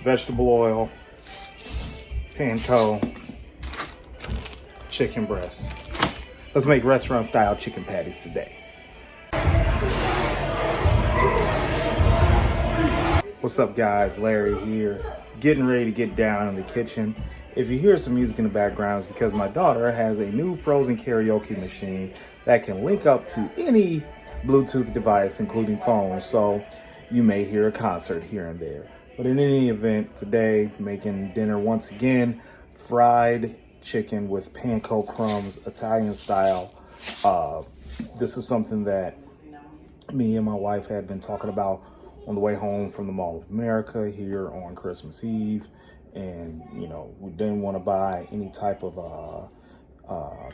vegetable oil, panko, chicken breast. Let's make restaurant style chicken patties today. What's up guys, Larry here, getting ready to get down in the kitchen. If you hear some music in the background, it's because my daughter has a new frozen karaoke machine that can link up to any Bluetooth device, including phones, so you may hear a concert here and there. But in any event, today, making dinner once again, fried chicken with panko crumbs, Italian style. This is something that me and my wife had been talking about on the way home from the Mall of America here on Christmas Eve. And, you know, we didn't want to buy any type of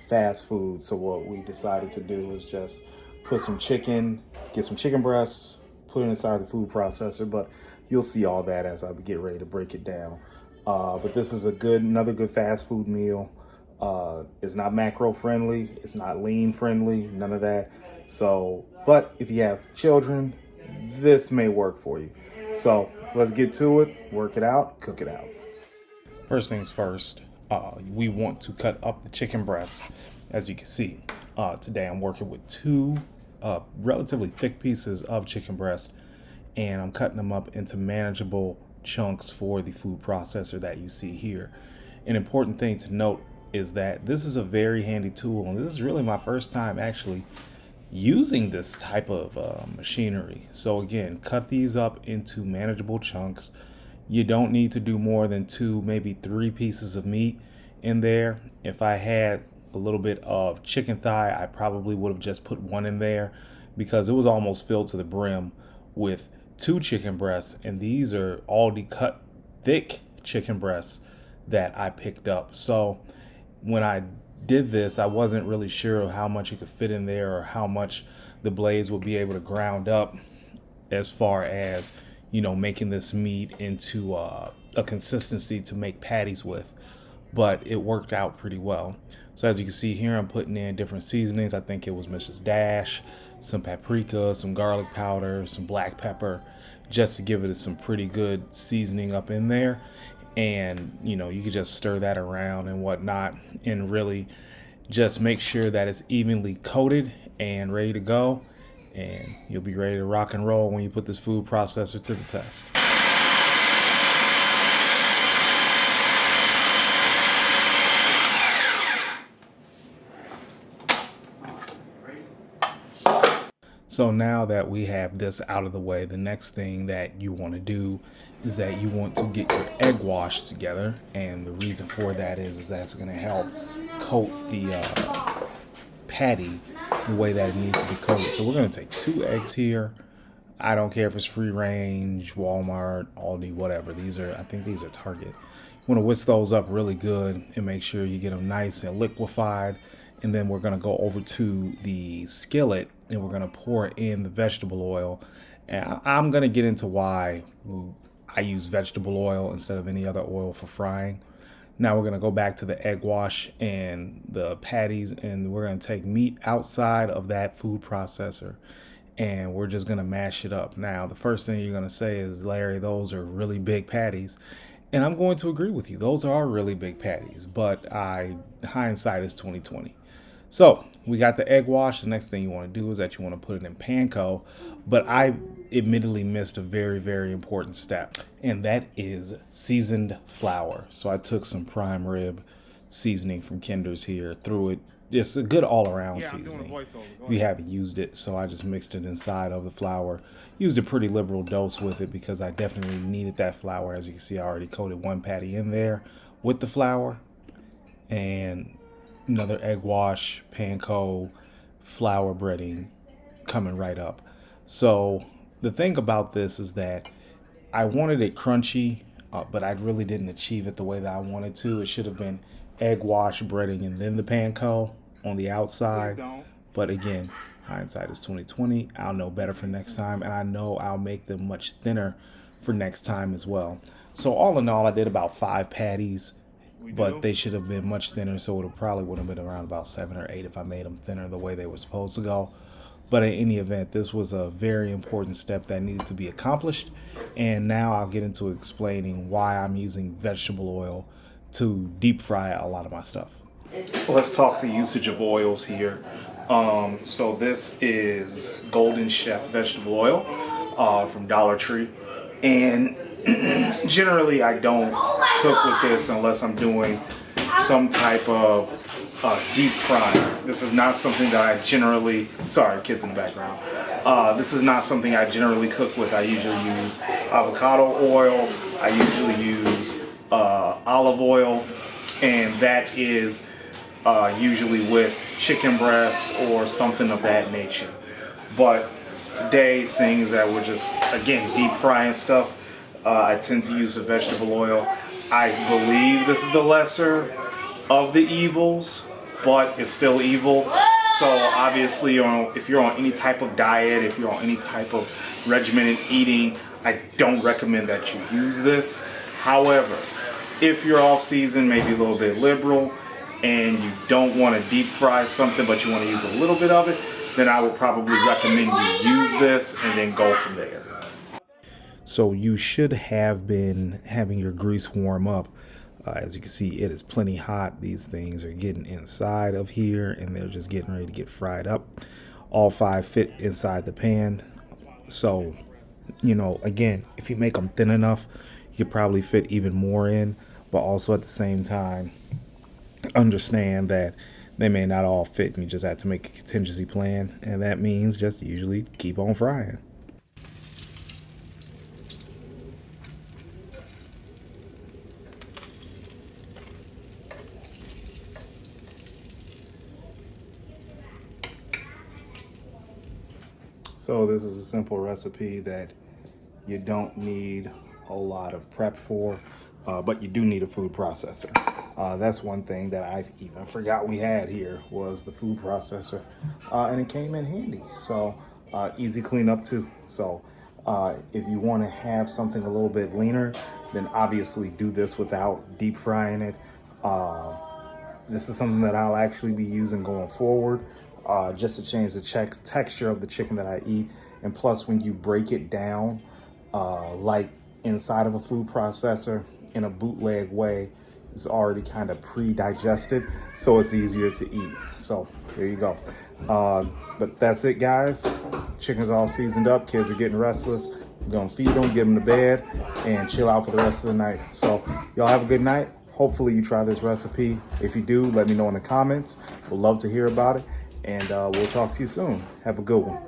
fast food. So what we decided to do is just put some chicken, get some chicken breasts, put it inside the food processor. But you'll see all that as I get ready to break it down. But this is another good fast food meal. It's not macro friendly. It's not lean friendly. None of that. So, but if you have children, this may work for you. So let's get to it, work it out, cook it out. First things first, we want to cut up the chicken breast. As you can see, today I'm working with two relatively thick pieces of chicken breast, and I'm cutting them up into manageable chunks for the food processor that you see here. An important thing to note is that this is a very handy tool, and this is really my first time actually using this type of machinery. So again, cut these up into manageable chunks. You don't need to do more than 2, maybe 3 pieces of meat in there. If I had a little bit of chicken thigh, I probably would have just put 1 in there because it was almost filled to the brim with 2 chicken breasts, and these are already cut thick chicken breasts that I picked up. So when I did this, I wasn't really sure of how much you could fit in there or how much the blades will be able to ground up as far as, you know, making this meat into a consistency to make patties with. But it worked out pretty well. So as you can see here, I'm putting in different seasonings. I think it was Mrs. Dash, some paprika, some garlic powder, some black pepper, just to give it some pretty good seasoning up in there. And, you know, you can just stir that around and whatnot and really just make sure that it's evenly coated and ready to go. And you'll be ready to rock and roll when you put this food processor to the test. So now that we have this out of the way, the next thing that you want to do is that you want to get your egg wash together. And the reason for that is that's going to help coat the patty the way that it needs to be coated. So we're going to take 2 eggs here. I don't care if it's free range, Walmart, Aldi, whatever. I think these are Target. You want to whisk those up really good and make sure you get them nice and liquefied. And then we're going to go over to the skillet and we're going to pour in the vegetable oil. And I'm going to get into why I use vegetable oil instead of any other oil for frying. Now we're going to go back to the egg wash and the patties, and we're going to take meat outside of that food processor and we're just going to mash it up. Now, the first thing you're going to say is, Larry, those are really big patties. And I'm going to agree with you. Those are really big patties, but hindsight is 20/20. So we got the egg wash. The next thing you want to do is that you want to put it in panko, but I admittedly missed a very, very important step, and that is seasoned flour. So I took some prime rib seasoning from Kinder's here, threw it. It's a good all-around seasoning if you haven't used it. So I just mixed it inside of the flour. Used a pretty liberal dose with it because I definitely needed that flour. As you can see, I already coated 1 patty in there with the flour. And another egg wash, panko, flour breading coming right up. So the thing about this is that I wanted it crunchy, but I really didn't achieve it the way that I wanted to. It should have been egg wash, breading, and then the panko on the outside. But again, hindsight is 20/20. I'll know better for next time, and I know I'll make them much thinner for next time as well. So all in all, I did about 5 patties, but they should have been much thinner, so it probably would have been around about 7 or 8 if I made them thinner the way they were supposed to go. But in any event, this was a very important step that needed to be accomplished. And now I'll get into explaining why I'm using vegetable oil to deep fry a lot of my stuff. Let's talk the usage of oils here. So this is Golden Chef vegetable oil from Dollar Tree. And generally I don't cook with this unless I'm doing some type of deep frying. This is not something that I generally, sorry, kids in the background. This is not something I generally cook with. I usually use avocado oil. I usually use olive oil, and that is usually with chicken breast or something of that nature. But today, seeing as that we're just, again, deep frying stuff, I tend to use the vegetable oil. I believe this is the lesser of the evils, but it's still evil. So obviously, if you're on any type of diet, if you're on any type of regimented eating, I don't recommend that you use this. However, if you're off season, maybe a little bit liberal, and you don't want to deep fry something, but you want to use a little bit of it, then I would probably recommend you use this and then go from there. So you should have been having your grease warm up. As you can see, it is plenty hot. These things are getting inside of here and they're just getting ready to get fried up. All 5 fit inside the pan. So, you know, again, if you make them thin enough, you could probably fit even more in, but also at the same time, understand that they may not all fit and you just have to make a contingency plan. And that means just usually keep on frying. So this is a simple recipe that you don't need a lot of prep for, but you do need a food processor. That's one thing that I even forgot we had here was the food processor, and it came in handy. So easy cleanup too. So if you want to have something a little bit leaner, then obviously do this without deep frying it. This is something that I'll actually be using going forward. Just to change the texture of the chicken that I eat. And plus, when you break it down, like inside of a food processor in a bootleg way, it's already kind of pre-digested, so it's easier to eat. So there you go. But that's it, guys. Chicken's all seasoned up. Kids are getting restless. We're gonna feed them, give them to bed, and chill out for the rest of the night. So y'all have a good night. Hopefully you try this recipe. If you do, let me know in the comments. We'd love to hear about it. And we'll talk to you soon. Have a good one.